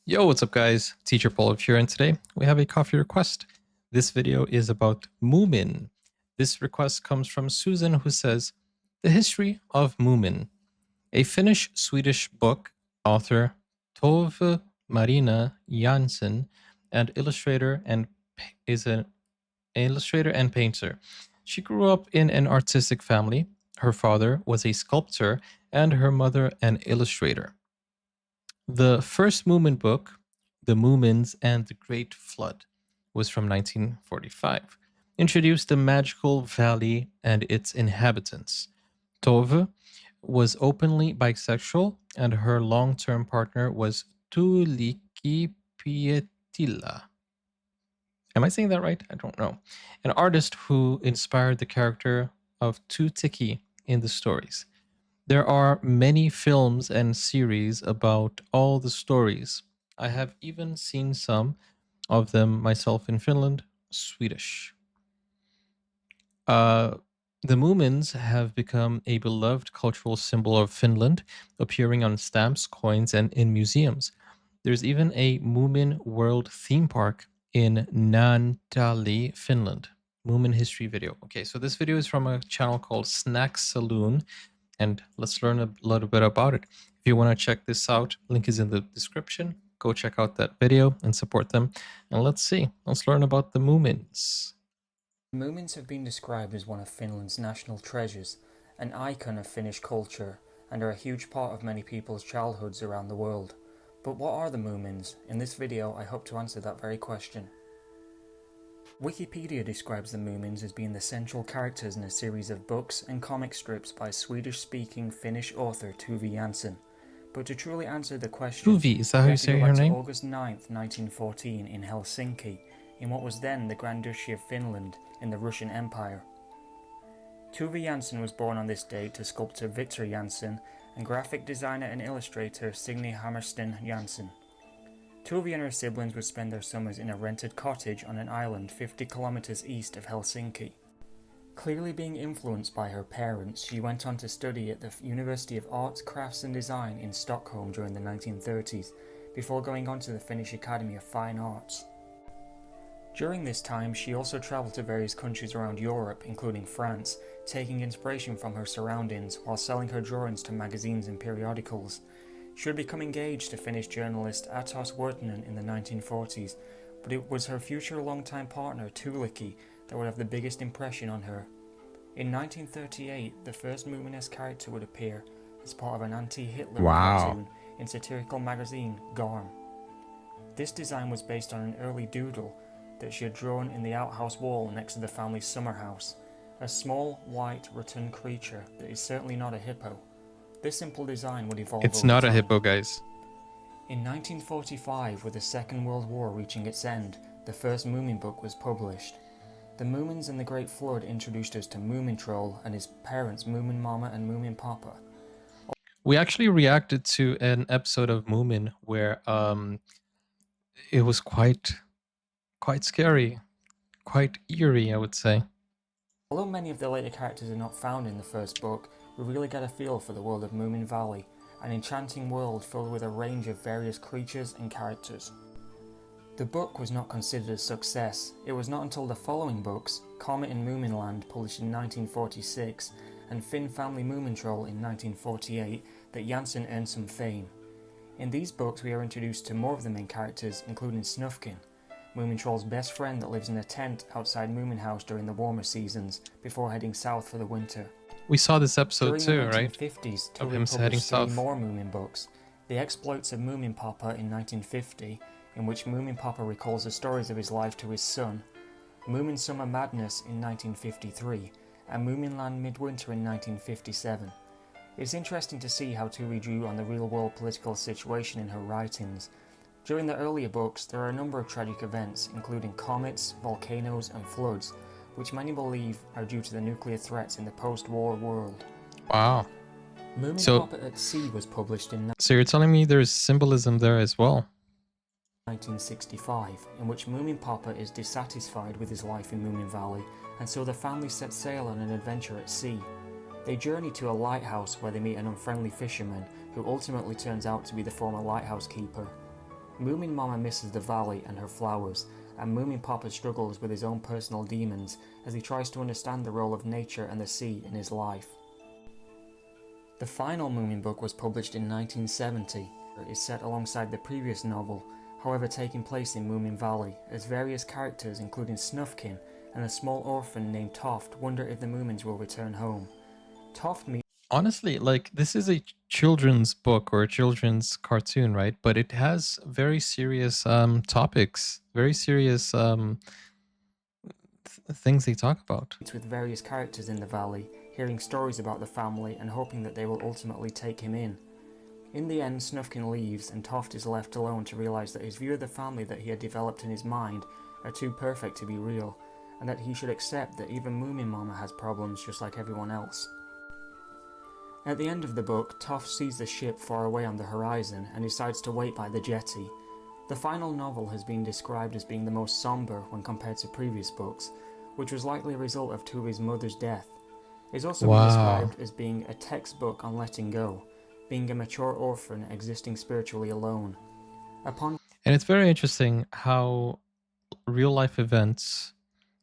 Yo, what's up guys? Teacher Paul here, and today we have a coffee request. This video is about Moomin. This request comes from Susan, who says, The History of Moomin, a Finnish-Swedish book, author Tove Marina Jansson, and illustrator and is an illustrator and painter. She grew up in an artistic family. Her father was a sculptor and her mother an illustrator. The first Moomin book, The Moomins and the Great Flood, was from 1945, introduced the magical valley and its inhabitants. Tove was openly bisexual, and her long-term partner was Tuulikki Pietila. Am I saying that right? I don't know. An artist who inspired the character of Tuutikki in the stories. There are many films and series about all the stories. I have even seen some of them myself in Finland, Swedish. The Moomins have become a beloved cultural symbol of Finland, appearing on stamps, coins, and in museums. There's even a Moomin World theme park in Naantali, Finland. Moomin history video. Okay, so this video is from a channel called Snack Saloon, and let's learn a little bit about it. If you want to check this out, link is in the description. Go check out that video and support them. And let's learn about the Moomins. Moomins have been described as one of Finland's national treasures, an icon of Finnish culture, and are a huge part of many people's childhoods around the world. But what are the Moomins? In this video, I hope to answer that very question. Wikipedia describes the Moomins as being the central characters in a series of books and comic strips by Swedish-speaking Finnish author Tove Jansson. But to truly answer the question, Tove, is that how you say her name? August 9th, 1914 in Helsinki, in what was then the Grand Duchy of Finland in the Russian Empire. Tove Jansson was born on this date to sculptor Victor Jansson and graphic designer and illustrator Signe Hammersten Jansson. Tove and her siblings would spend their summers in a rented cottage on an island 50 kilometers east of Helsinki. Clearly being influenced by her parents, she went on to study at the University of Arts, Crafts and Design in Stockholm during the 1930s, before going on to the Finnish Academy of Fine Arts. During this time, she also travelled to various countries around Europe, including France, taking inspiration from her surroundings while selling her drawings to magazines and periodicals. She would become engaged to Finnish journalist Atos Wirtanen in the 1940s, but it was her future longtime partner Tuulikki that would have the biggest impression on her. In 1938, the first Moomin-esque character would appear as part of an anti-Hitler cartoon in satirical magazine Garm. This design was based on an early doodle that she had drawn in the outhouse wall next to the family's summer house, a small, white, rotund creature that is certainly not a hippo. This simple design would evolve It's over not time. a hippo, guys. In 1945, with the Second World War reaching its end, the first Moomin book was published. The Moomins and the Great Flood introduced us to Moomin Troll and his parents Moomin Mama and Moomin Papa. We actually reacted to an episode of Moomin where it was quite scary, quite eerie, I would say. Although many of the later characters are not found in the first book, we really get a feel for the world of Moomin Valley, an enchanting world filled with a range of various creatures and characters. The book was not considered a success. It was not until the following books, Comet in Moominland, published in 1946, and Finn Family Moomin Troll in 1948, that Jansson earned some fame. In these books we are introduced to more of the main characters, including Snufkin, Moomin Troll's best friend that lives in a tent outside Moomin House during the warmer seasons, before heading south for the winter. We saw this episode too, right? During the 1950s, Of Tove him heading published 3 south. more Moomin books. The Exploits of Moomin Papa in 1950, in which Moomin Papa recalls the stories of his life to his son, Moomin Summer Madness in 1953, and Moominland Midwinter in 1957. It's interesting to see how Tove drew on the real-world political situation in her writings. During the earlier books, there are a number of tragic events, including comets, volcanoes, and floods, which many believe are due to the nuclear threats in the post-war world. Wow. Moomin Papa at Sea was published in So you're telling me there's symbolism there as well? 1965, in which Moomin Papa is dissatisfied with his life in Moomin Valley, and so the family set sail on an adventure at sea. They journey to a lighthouse where they meet an unfriendly fisherman who ultimately turns out to be the former lighthouse keeper. Moomin Mama misses the valley and her flowers, and Moomin Papa struggles with his own personal demons as he tries to understand the role of nature and the sea in his life. The final Moomin book was published in 1970. It is set alongside the previous novel, however taking place in Moomin Valley, as various characters including Snufkin and a small orphan named Toft wonder if the Moomins will return home. Toft meets Honestly, like, this is a children's book or a children's cartoon, right? But it has very serious topics, very serious things they talk about. with various characters in the valley, hearing stories about the family and hoping that they will ultimately take him in. In the end, Snufkin leaves and Toft is left alone to realise that his view of the family that he had developed in his mind are too perfect to be real, and that he should accept that even Moomin Mama has problems just like everyone else. At the end of the book, Toft sees the ship far away on the horizon and decides to wait by the jetty. The final novel has been described as being the most sombre when compared to previous books, which was likely a result of Tove's mother's death. It's also been described as being a textbook on letting go, being a mature orphan existing spiritually alone. And it's very interesting how real life events,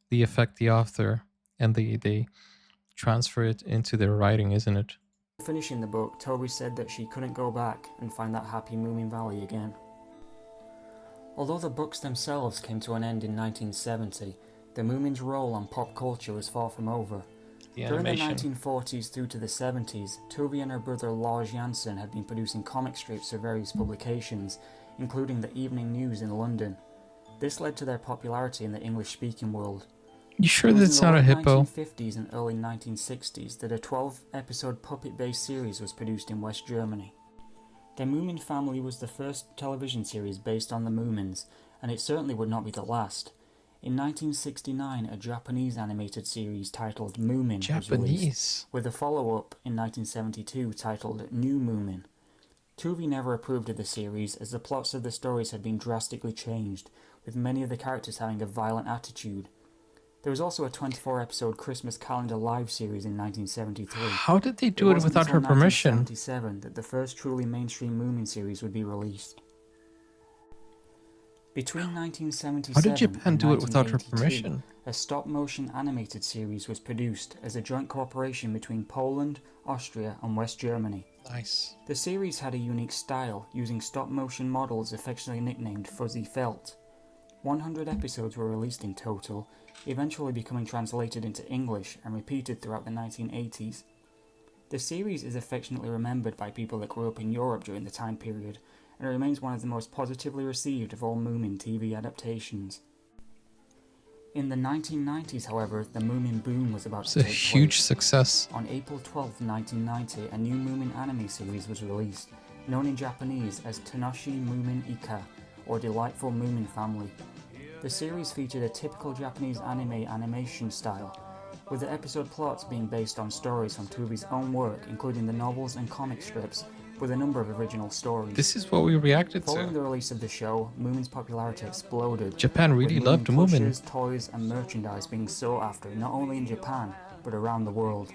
they affect the author and they transfer it into their writing, isn't it? Finishing the book, Tove said that she couldn't go back and find that happy Moomin Valley again. Although the books themselves came to an end in 1970, the Moomins' role on pop culture was far from over. During the 1940s through to the 70s, Tove and her brother Tove Jansson had been producing comic strips for various publications, including the Evening News in London. This led to their popularity in the English-speaking world. You sure that's not a hippo? In the late 1950s and early 1960s that a 12-episode puppet-based series was produced in West Germany. The Moomin Family was the first television series based on the Moomins, and it certainly would not be the last. In 1969, a Japanese animated series titled Moomin was released, with a follow-up in 1972 titled New Moomin. Tove never approved of the series, as the plots of the stories had been drastically changed, with many of the characters having a violent attitude. There was also a 24-episode Christmas calendar live series in 1973. How did they do it without her permission? It was until 1977 that the first truly mainstream Moomin series would be released. Between 1977 How did Japan and do it without her 1982, permission? a stop-motion animated series was produced as a joint cooperation between Poland, Austria and West Germany. Nice. The series had a unique style, using stop-motion models affectionately nicknamed Fuzzy Felt. 100 episodes were released in total, eventually becoming translated into English and repeated throughout the 1980s. The series is affectionately remembered by people that grew up in Europe during the time period, and it remains one of the most positively received of all Moomin TV adaptations. In the 1990s, however, the Moomin boom was about to take place. It's a huge success. On April 12, 1990, a new Moomin anime series was released, known in Japanese as Tanoshi Moomin Ika, or Delightful Moomin Family. The series featured a typical Japanese anime animation style, with the episode plots being based on stories from Tove's own work, including the novels and comic strips, with a number of original stories. This is what we reacted Following to. the release of the show, Moomin's popularity exploded. Japan really loved Moomin. Plushes, toys and merchandise being sought after not only in Japan, but around the world.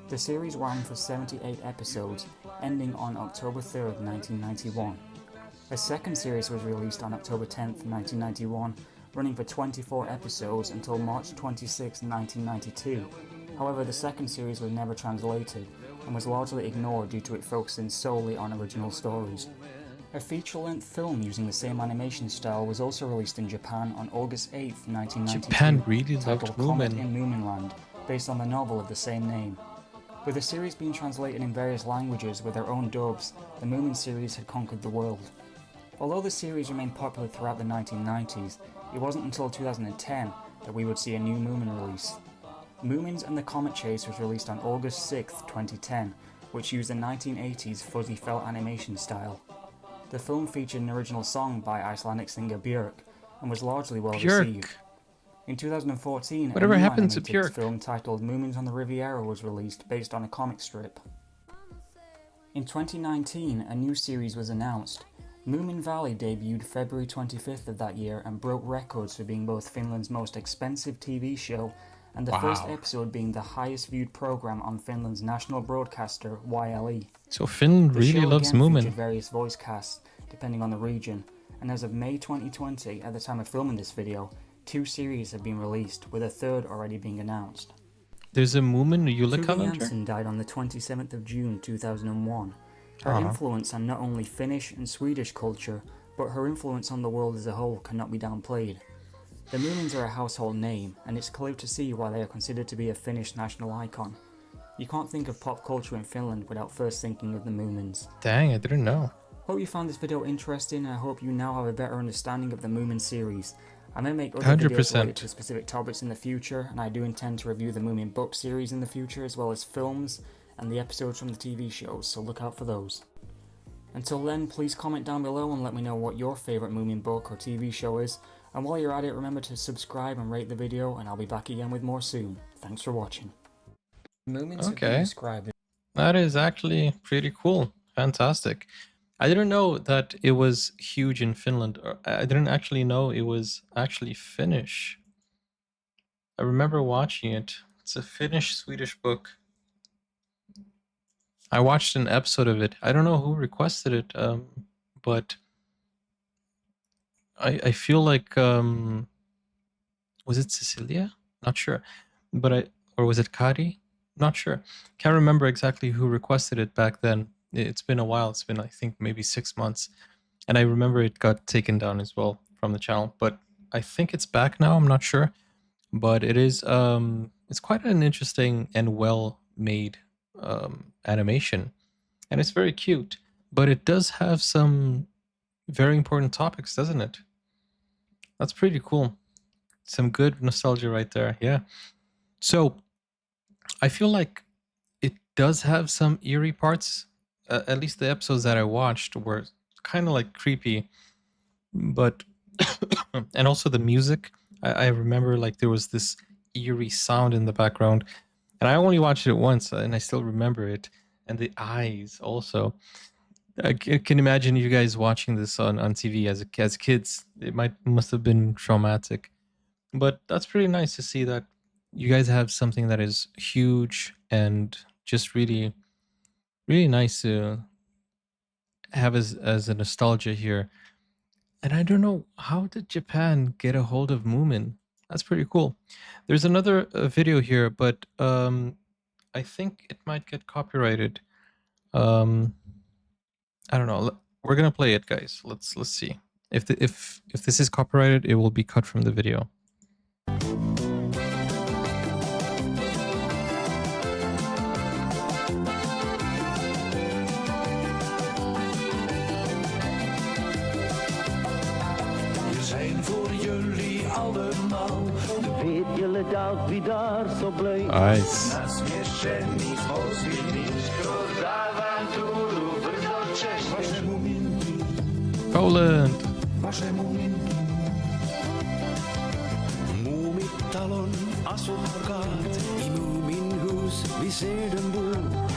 The series ran for 78 episodes, ending on October 3rd, 1991. A second series was released on October 10th, 1991, running for 24 episodes until March 26, 1992. However, the second series was never translated, and was largely ignored due to it focusing solely on original stories. A feature-length film using the same animation style was also released in Japan on August 8, 1992, Japan really loved titled Comet Moomin. in Moominland, based on the novel of the same name. With the series being translated in various languages with their own dubs, the Moomin series had conquered the world. Although the series remained popular throughout the 1990s, it wasn't until 2010 that we would see a new Moomin release. Moomins and the Comet Chase was released on August 6, 2010, which used the 1980s fuzzy felt animation style. The film featured an original song by Icelandic singer Björk and was largely well received. In 2014, Whatever a new happened to animated Björk? film titled Moomins on the Riviera was released based on a comic strip. In 2019, a new series was announced. Moomin Valley debuted February 25th of that year and broke records for being both Finland's most expensive TV show and the first episode being the highest viewed program on Finland's national broadcaster, YLE. So Finland really loves The show again Moomin. featured various voice casts, depending on the region, and as of May 2020, at the time of filming this video, 2 series have been released, with a 3rd already being announced. There's a Moomin Yule Tove calendar? Jansson died on the 27th of June 2001. Her influence on not only Finnish and Swedish culture, but her influence on the world as a whole cannot be downplayed. The Moomins are a household name, and it's clear to see why they are considered to be a Finnish national icon. You can't think of pop culture in Finland without first thinking of the Moomins. Dang, I didn't know. Hope you found this video interesting, and I hope you now have a better understanding of the Moomin series. I may make other 100%. videos related to specific topics in the future, and I do intend to review the Moomin book series in the future, as well as films and the episodes from the TV shows, so look out for those. Until then, please comment down below and let me know what your favourite Moomin book or TV show is, and while you're at it, remember to subscribe and rate the video, and I'll be back again with more soon. Thanks for watching. Moomins have been described as... That is actually pretty cool. Fantastic. I didn't know that it was huge in Finland. I didn't actually know it was actually Finnish. I remember watching it. It's a Finnish-Swedish book. I watched an episode of it. I don't know who requested it, but I feel like was it Cecilia? Not sure, but or was it Kari? Not sure. Can't remember exactly who requested it back then. It's been a while. It's been, I think, maybe 6 months, and I remember it got taken down as well from the channel. But I think it's back now. I'm not sure, but it is. It's quite an interesting and well-made animation, and it's very cute. But it does have some very important topics, doesn't it? That's pretty cool. Some good nostalgia right there. Yeah. So I feel like it does have some eerie parts. At least the episodes that I watched were kind of like creepy, but and also the music. I remember like there was this eerie sound in the background, and I only watched it once, and I still remember it. And the eyes also. I can imagine you guys watching this on TV as kids. It must have been traumatic, but that's pretty nice to see that you guys have something that is huge and just really, really nice to have as a nostalgia here. And I don't know, how did Japan get a hold of Moomin? That's pretty cool. There's another video here, but I think it might get copyrighted. I don't know. We're gonna play it, guys. Let's see. If this is copyrighted, it will be cut from the video. Nice. Poland. Muumitalon asukkaat i Moominhus, vi ser dem bo.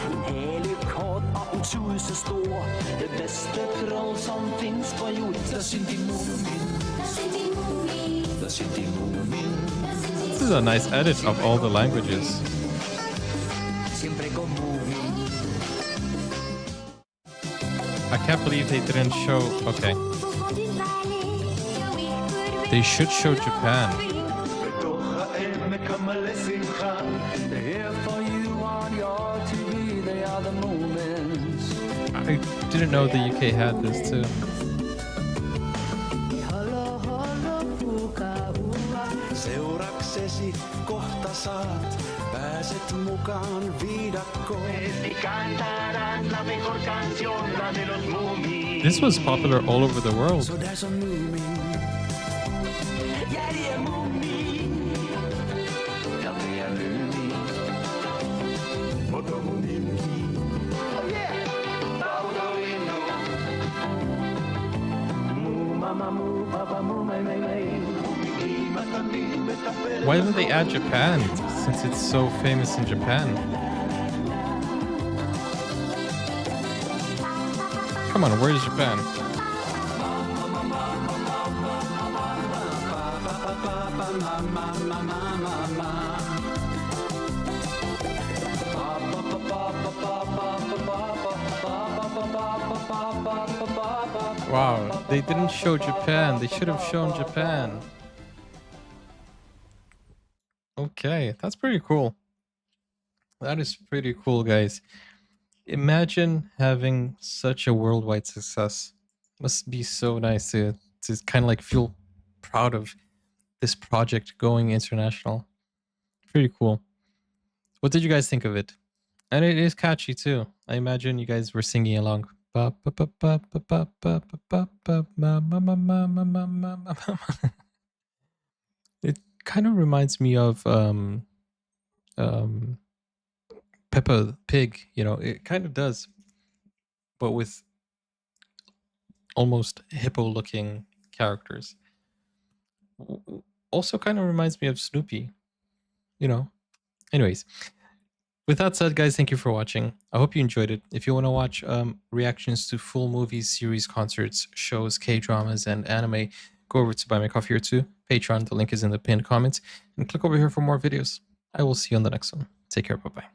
En helig kort og en tud så stor. Det bedste troll som finns på jord. Der sind die Moomin. Der sind die Moomin. This is a nice edit of all the languages. Siempre con Moomin. I can't believe they didn't show... Okay. They should show Japan. I didn't know the UK had this too. Seuraksesi kohta saat, pääset mukaan viidakkoon. This was popular all over the world. So there's a Moomin. Ja, det er Moomin. Ja, det er Moomin. Mutta Moomin. Oh yeah! Taudolino. Moo, mama, moo, papa, moo, may, may, may. Why didn't they add Japan, since it's so famous in Japan? Come on, where's Japan? Wow, they didn't show Japan. They should have shown Japan. Okay, that's pretty cool. That is pretty cool, guys. Imagine having such a worldwide success. Must be so nice to kind of like feel proud of this project going international. Pretty cool. What did you guys think of it? And it is catchy too. I imagine you guys were singing along. It kind of reminds me of um Peppa Pig, you know, it kind of does, but with almost hippo looking characters. Also kind of reminds me of Snoopy, you know. Anyways, with that said, guys, thank you for watching. I hope you enjoyed it. If you want to watch reactions to full movies, series, concerts, shows, K-dramas, and anime, go over to Buy Me a Coffee or two, Patreon. The link is in the pinned comments. And click over here for more videos. I will see you on the next one. Take care. Bye-bye.